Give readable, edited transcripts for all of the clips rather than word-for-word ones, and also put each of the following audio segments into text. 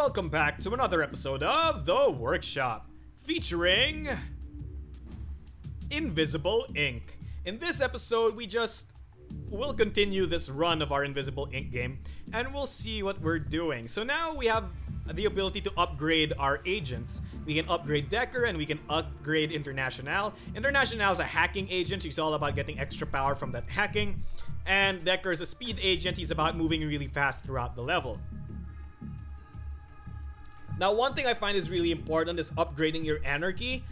Welcome back to another episode of The Workshop, featuring Invisible Ink. In this episode, we'll continue this run of our Invisible Ink game, and we'll see what we're doing. So now we have the ability to upgrade our agents. We can upgrade Decker and we can upgrade International. International is a hacking agent. She's all about getting extra power from that hacking. And Decker is a speed agent. He's about moving really fast throughout the level. Now, one thing I find is really important is upgrading your Anarchy,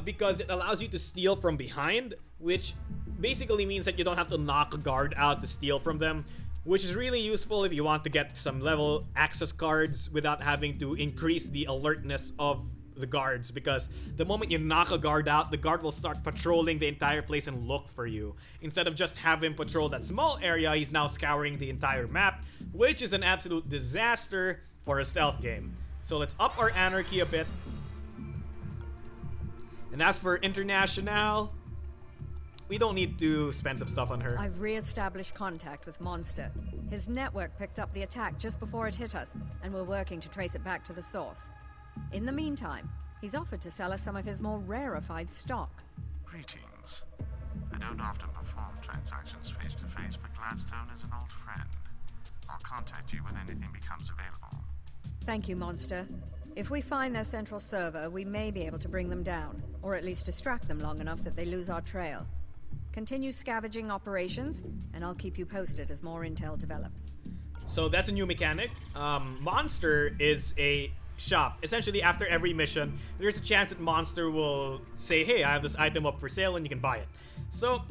because it allows you to steal from behind, which basically means that you don't have to knock a guard out to steal from them, which is really useful if you want to get some level access cards without having to increase the alertness of the guards, because the moment you knock a guard out, the guard will start patrolling the entire place and look for you. Instead of just have him patrol that small area, he's now scouring the entire map, which is an absolute disaster for a stealth game. So let's up our Anarchy a bit. And as for International, we don't need to spend some stuff on her. I've re-established contact with Monster. His network picked up the attack just before it hit us, and we're working to trace it back to the source. In the meantime, he's offered to sell us some of his more rarefied stock. Greetings. I don't often perform transactions face-to-face, but Gladstone is an old friend. I'll contact you when anything becomes available. Thank you, Monster. If we find their central server, we may be able to bring them down, or at least distract them long enough that they lose our trail. Continue scavenging operations, and I'll keep you posted as more intel develops. So that's a new mechanic. Monster is a shop. Essentially, after every mission, there's a chance that Monster will say, hey, I have this item up for sale and you can buy it. So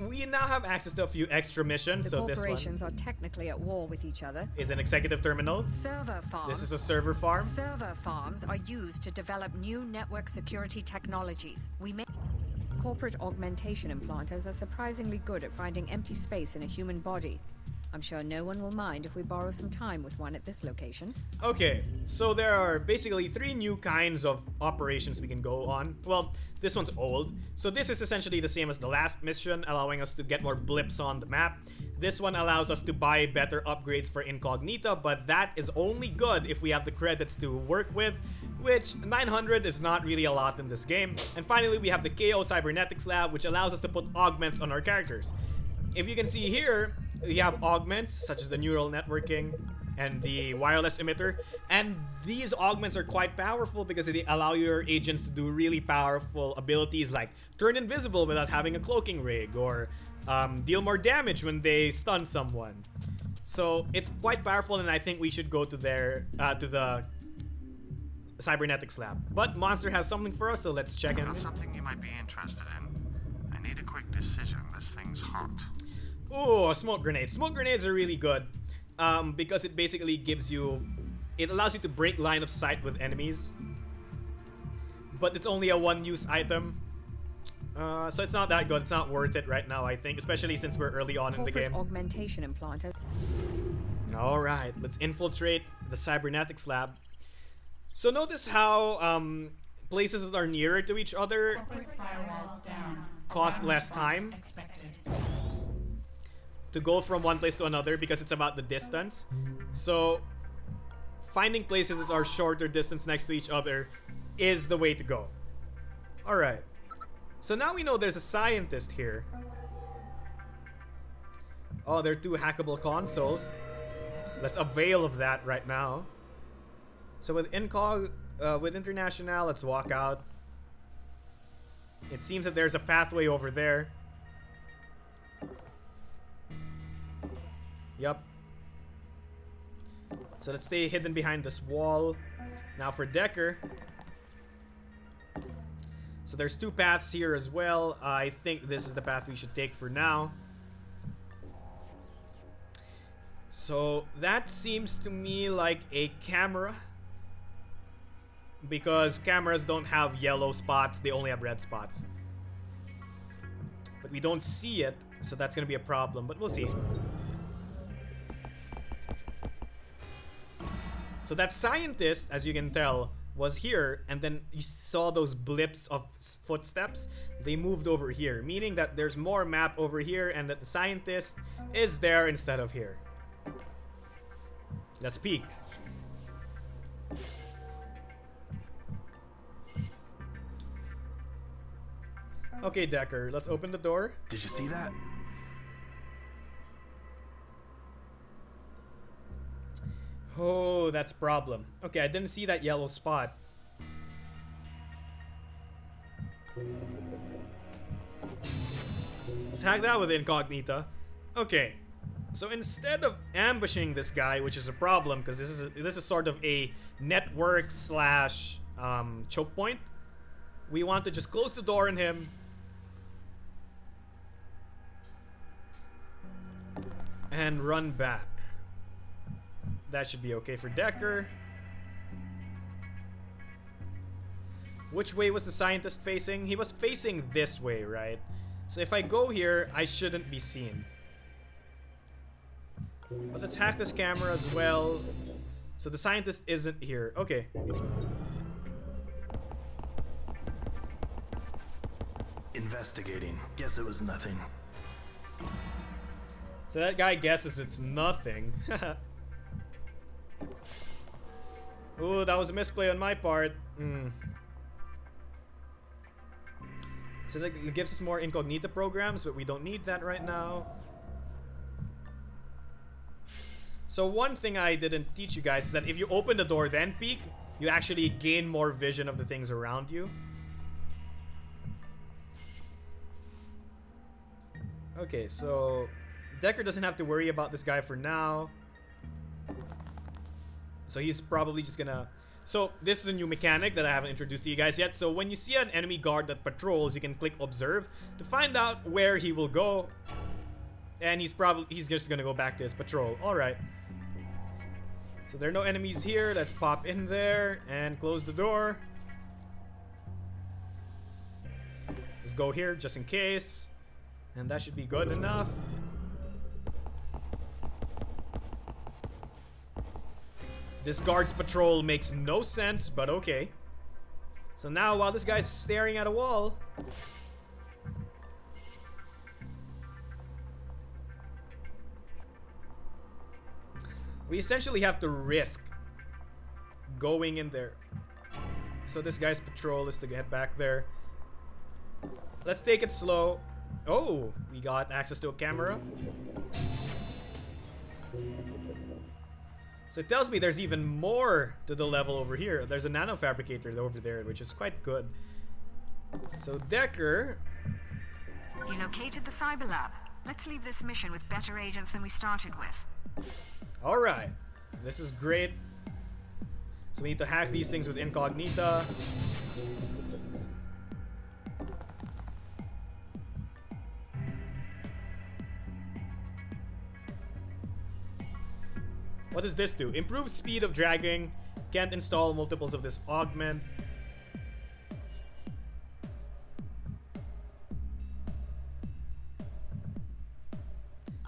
we now have access to a few extra missions. The so corporations this one are technically at war with each other. is an executive terminal. Server farms. This is a server farm. Server farms are used to develop new network security technologies. Corporate augmentation implanters are surprisingly good at finding empty space in a human body. I'm sure no one will mind if we borrow some time with one at this location. Okay, so there are basically 3 new kinds of operations we can go on. Well, this one's old. So this is essentially the same as the last mission, allowing us to get more blips on the map. This one allows us to buy better upgrades for Incognita, but that is only good if we have the credits to work with, which 900 is not really a lot in this game. And finally, we have the KO Cybernetics Lab, which allows us to put augments on our characters. If you can see here, we have augments such as the neural networking and the wireless emitter, and these augments are quite powerful because they allow your agents to do really powerful abilities like turn invisible without having a cloaking rig, or deal more damage when they stun someone. So it's quite powerful, and I think we should go to the Cybernetics Lab. But Monster has something for us, so let's check in. Got something you might be interested in. I need a quick decision. This thing's hot. Oh, a smoke grenade. Smoke grenades are really good because it basically it allows you to break line of sight with enemies. But it's only a one-use item. So it's not that good. It's not worth it right now, I think, especially since we're early on in the Corporate game. augmentation implanters. Alright, let's infiltrate the Cybernetics Lab. So notice how places that are nearer to each other cost less time to go from one place to another because it's about the distance. So finding places that are shorter distance next to each other is the way to go. Alright. So now we know there's a scientist here. Oh, there are 2 hackable consoles. Let's avail of that right now. So with with International, let's walk out. It seems that there's a pathway over there. Yup. So let's stay hidden behind this wall. Now for Decker. So there's 2 paths here as well. I think this is the path we should take for now. So that seems to me like a camera, because cameras don't have yellow spots, they only have red spots. But we don't see it, so that's gonna be a problem, but we'll see. So that scientist, as you can tell, was here, and then you saw those blips of footsteps. They moved over here, meaning that there's more map over here and that the scientist is there instead of here. Let's peek. Okay, Decker, let's open the door. Did you see that? Oh, that's a problem. Okay, I didn't see that yellow spot. Let's hack that with Incognita. Okay, so instead of ambushing this guy, which is a problem because this is sort of a network slash choke point, we want to just close the door on him. And run back. That should be okay for Decker. Which way was the scientist facing? He was facing this way, right? So if I go here, I shouldn't be seen. But let's hack this camera as well. So the scientist isn't here. Okay. Investigating. Guess it was nothing. So that guy guesses it's nothing. Ooh, that was a misplay on my part. So that gives us more Incognita programs, but we don't need that right now. So one thing I didn't teach you guys is that if you open the door then peek, you actually gain more vision of the things around you. Okay, so Decker doesn't have to worry about this guy for now. So he's probably just gonna... So this is a new mechanic that I haven't introduced to you guys yet. So when you see an enemy guard that patrols, you can click observe to find out where he will go. And he's just gonna go back to his patrol. Alright. So there are no enemies here. Let's pop in there and close the door. Let's go here just in case. And that should be good enough. This guard's patrol makes no sense, but okay. So now, while this guy's staring at a wall, we essentially have to risk going in there. So this guy's patrol is to get back there. Let's take it slow. Oh, we got access to a camera. So it tells me there's even more to the level over here. There's a nanofabricator over there, which is quite good. So Decker... You located the cyber lab. Let's leave this mission with better agents than we started with. Alright. This is great. So we need to hack these things with Incognita. What does this do? Improve speed of dragging. Can't install multiples of this augment.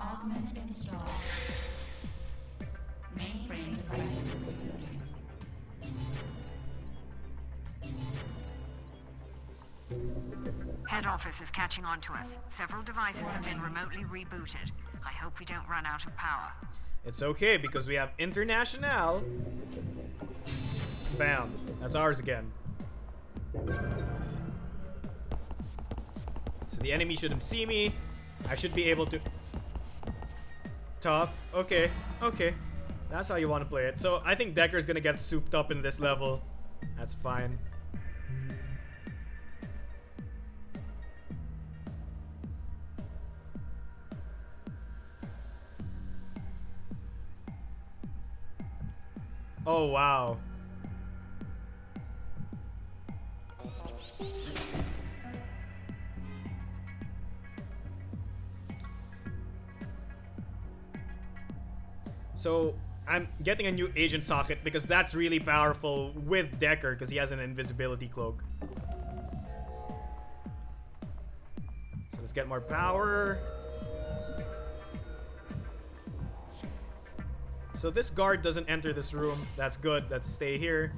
Augment installed. Mainframe devices rebooting. Head office is catching on to us. Several devices have been remotely rebooted. I hope we don't run out of power. It's okay because we have International. Bam. That's ours again. So the enemy shouldn't see me. I should be able to... Tough. Okay. Okay. That's how you want to play it. So I think Decker's gonna get souped up in this level. That's fine. Oh, wow. So, I'm getting a new agent socket because that's really powerful with Decker because he has an invisibility cloak. So let's get more power. So this guard doesn't enter this room. That's good. Let's stay here.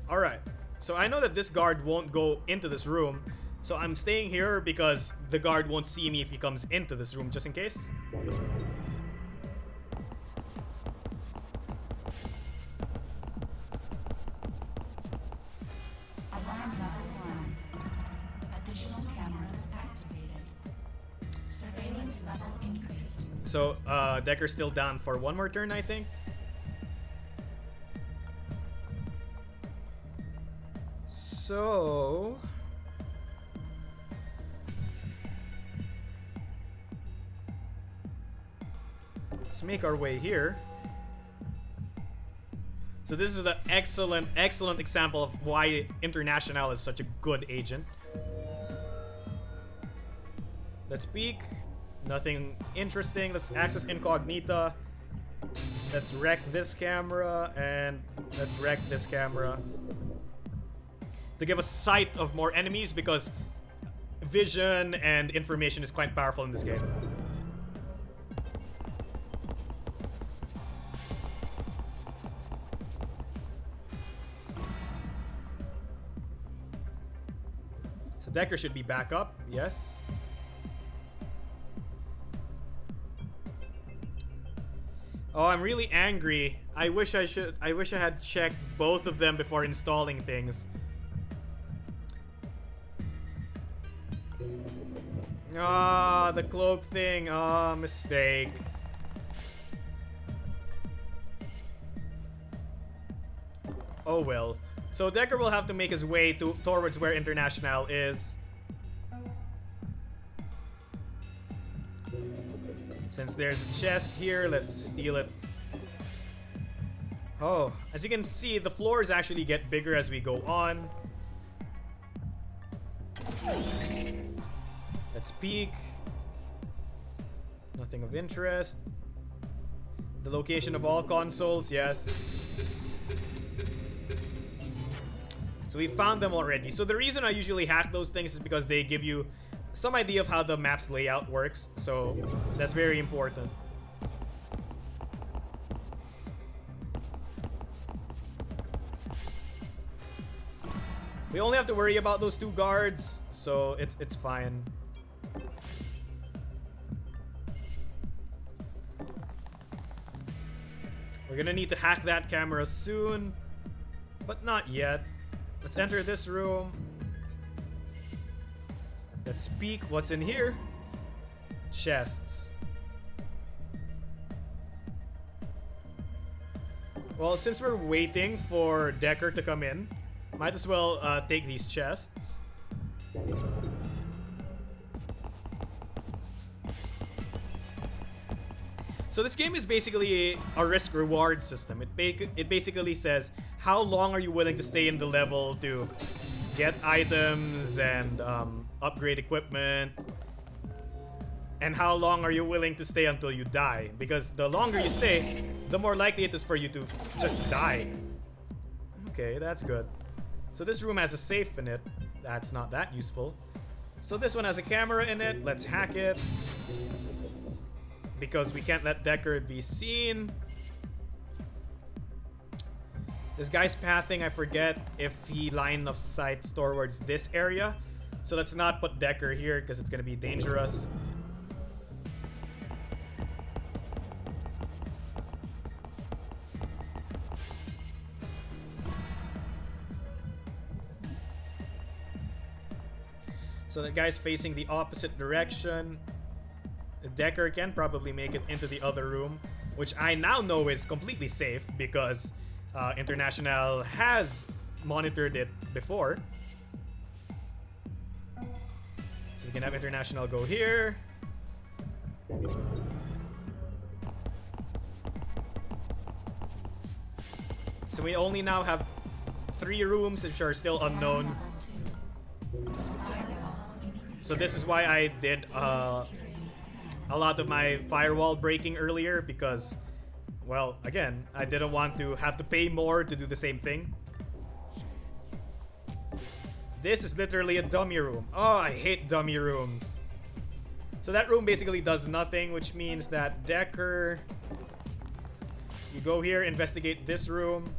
Alright. So I know that this guard won't go into this room. So I'm staying here because the guard won't see me if he comes into this room, just in case. Alarm level 1. So, Decker's still down for one more turn, I think. So... let's make our way here. So this is an excellent example of why International is such a good agent. Let's peek. Nothing interesting. Let's access incognita. Let's wreck this camera and let's wreck this camera. To give us sight of more enemies because vision and information is quite powerful in this game. So Decker should be back up, yes. Oh, I'm really angry. I wish I had checked both of them before installing things. Ah, the cloak thing. Ah, mistake. Oh well. So Decker will have to make his way towards where International is. Since there's a chest here, let's steal it. Oh, as you can see, the floors actually get bigger as we go on. Let's peek. Nothing of interest. The location of all consoles, yes. So we found them already. So the reason I usually hack those things is because they give you some idea of how the map's layout works. So that's very important. We only have to worry about those two guards, so it's fine. We're gonna need to hack that camera soon, but not yet. Let's enter this room. Let's peek what's in here. Chests. Well, since we're waiting for Decker to come in, might as well take these chests. So this game is basically a risk-reward system. It basically says, how long are you willing to stay in the level to get items and upgrade equipment? And how long are you willing to stay until you die? Because the longer you stay, the more likely it is for you to just die. Okay, that's good. So this room has a safe in it. That's not that useful. So this one has a camera in it. Let's hack it. Because we can't let Decker be seen. This guy's pathing, I forget if he line of sight towards this area. So let's not put Decker here because it's going to be dangerous. So the guy's facing the opposite direction. Decker can probably make it into the other room, which I now know is completely safe because International has monitored it before. So we can have International go here. So we only now have 3 rooms which are still unknowns. So this is why I did a lot of my firewall breaking earlier because, well, again, I didn't want to have to pay more to do the same thing. This is literally a dummy room. Oh, I hate dummy rooms. So that room basically does nothing, which means that Decker, you go here, investigate this room.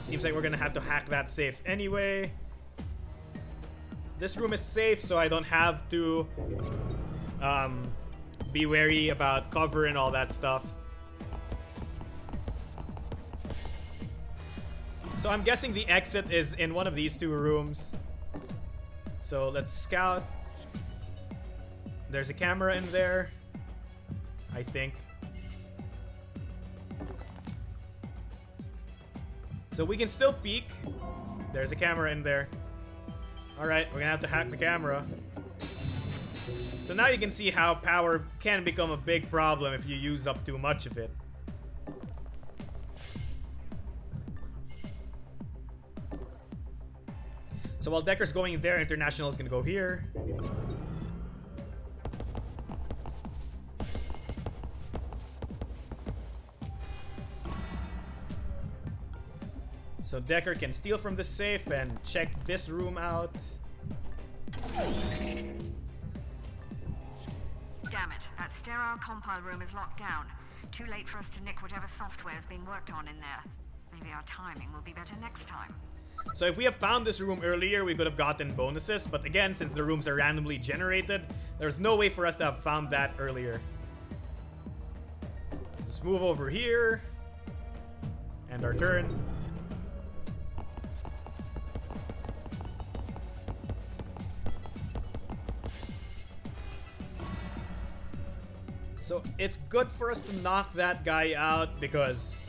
Seems like we're gonna have to hack that safe anyway. This room is safe, so I don't have to be wary about cover and all that stuff. So I'm guessing the exit is in one of these 2 rooms. So let's scout. There's a camera in there, I think. So we can still peek. There's a camera in there. Alright, we're gonna have to hack the camera. So now you can see how power can become a big problem if you use up too much of it. So while Decker's going there, International is gonna go here. So Decker can steal from the safe and check this room out. Damn it, that sterile compile room is locked down. Too late for us to nick whatever software is being worked on in there. Maybe our timing will be better next time. So if we have found this room earlier, we could have gotten bonuses. But again, since the rooms are randomly generated, there's no way for us to have found that earlier. Let's move over here. And our turn. So it's good for us to knock that guy out because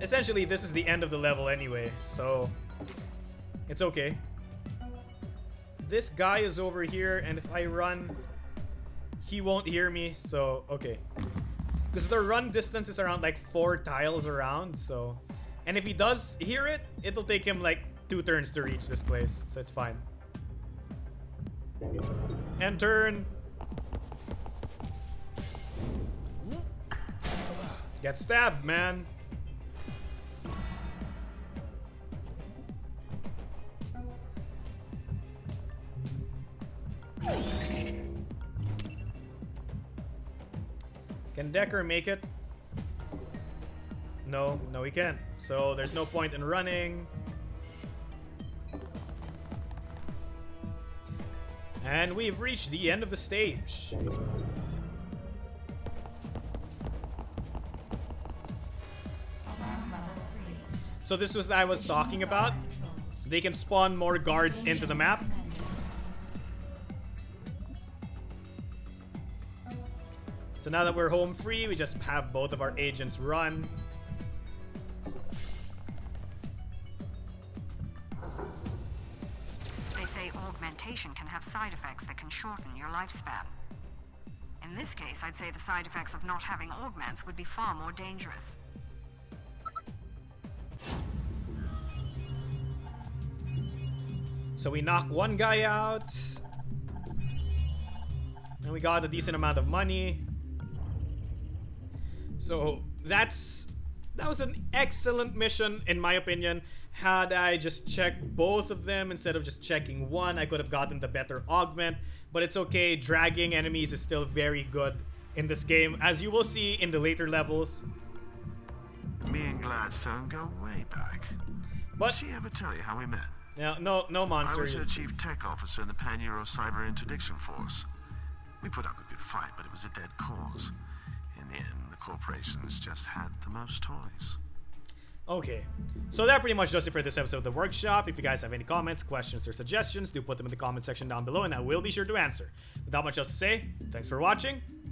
essentially this is the end of the level anyway, so it's okay. This guy is over here, and if I run, he won't hear me, so okay. Because the run distance is around like 4 tiles around, so... And if he does hear it, it'll take him like 2 turns to reach this place, so it's fine. End turn. Get stabbed, man. Can Decker make it? No, he can't. So there's no point in running. And we've reached the end of the stage. So this was what I was talking about. They can spawn more guards into the map. So now that we're home free, we just have both of our agents run. They say augmentation can have side effects that can shorten your lifespan. In this case, I'd say the side effects of not having augments would be far more dangerous. So we knock one guy out. And we got a decent amount of money. So that was an excellent mission in my opinion. Had I just checked both of them instead of just checking one, I could have gotten the better augment. But it's okay, dragging enemies is still very good in this game, as you will see in the later levels. Me and Gladstone go way back. But Did she ever tell you how we met? no monster. I was her chief tech officer in the Pan-Euro Cyber Interdiction Force. We put up a good fight, but it was a dead cause. In the end, the corporations just had the most toys. Okay, so that pretty much does it for this episode of The Workshop. If you guys have any comments, questions, or suggestions, do put them in the comment section down below and I will be sure to answer. Without much else to say, thanks for watching,